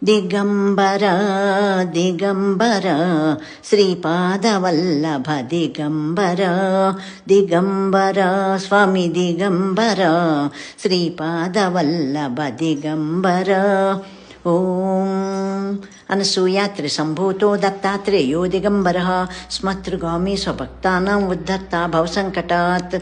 ದಿಗಂಬರ ದಿಗಂಬರ ಶ್ರೀಪಾದವಲ್ಲಭ ದಿಗಂಬರ ದಿಗಂಬರ ಸ್ವಾಮಿ ದಿಗಂಬರ ಶ್ರೀಪಾದವಲ್ಲಭ ದಿಗಂಬರ ಓಂ ಅನಸೂಯಾತ್ರಿ ಸಂಭೂತೋ ದತ್ತಾತ್ರೇಯೋ ದಿಗಂಬರಃ ಸ್ಮತೃಗಾಮಿ ಸ್ವಭಕ್ತಾನಾಂ ಉದ್ಧರ್ತಾ ಭವಸಂಕಟಾತ್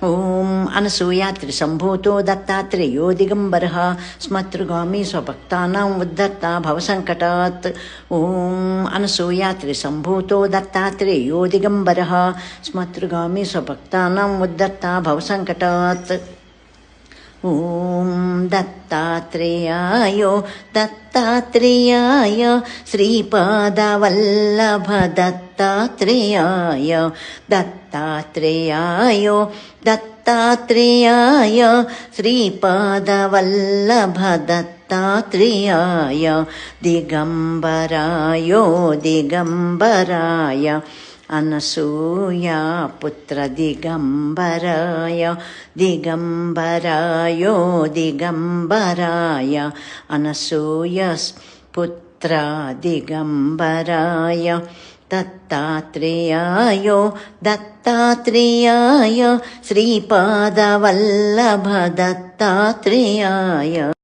ಓಂ ಅನಸೂಯಾತ್ರಿ ಸಂಭೂತೋ ದತ್ತಾತ್ರೇಯೋ ದಿಗಂಬರಃ ಸ್ಮತೃಗಾಮಿ ಸ್ವಭಕ್ತಾನಾಂ ಉದ್ಧರ್ತಾ ಭವಸಂಕಟಾತ್ ಓಂ ಅನಸೂಯಾತ್ರಿ ಸಂಭೂತೋ ದತ್ತಾತ್ರೇಯೋ ದಿಗಂಬರಃ ಸ್ಮತೃಗಾಮಿ ಸ್ವಭಕ್ತಾನಾಂ ಉದ್ಧರ್ತಾ ಭವಸಂಕಟಾತ್ ಓಂ ದತ್ತಾತ್ರೇಯಾಯ ದತ್ತಾತ್ರೇಯಾಯ ಶ್ರೀಪಾದವಲ್ಲಭ ದತ್ತಾತ್ರೇಯಾಯ ದತ್ತಾತ್ರೇಯಾಯ ದತ್ತಾತ್ರೇಯಾಯ ಶ್ರೀಪಾದವಲ್ಲಭ ದತ್ತಾತ್ರೇಯಾಯ ದಿಗಂಬರಾಯ ದಿಗಂಬರಾಯ ಅನಸೂಯಾ ಪುತ್ರ ದಿಗಂಬರಾಯ ದಿಗಂಬರಾಯ ದಿಗಂಬರಾಯ ಅನಸೂಯ ಪುತ್ರ ದಿಗಂಬರಾಯ ದತ್ತಾತ್ರೇಯಾಯ ದತ್ತಾತ್ರೇಯಾಯ ಶ್ರೀಪಾದವಲ್ಲಭ ದತ್ತಾತ್ರೇಯಾಯ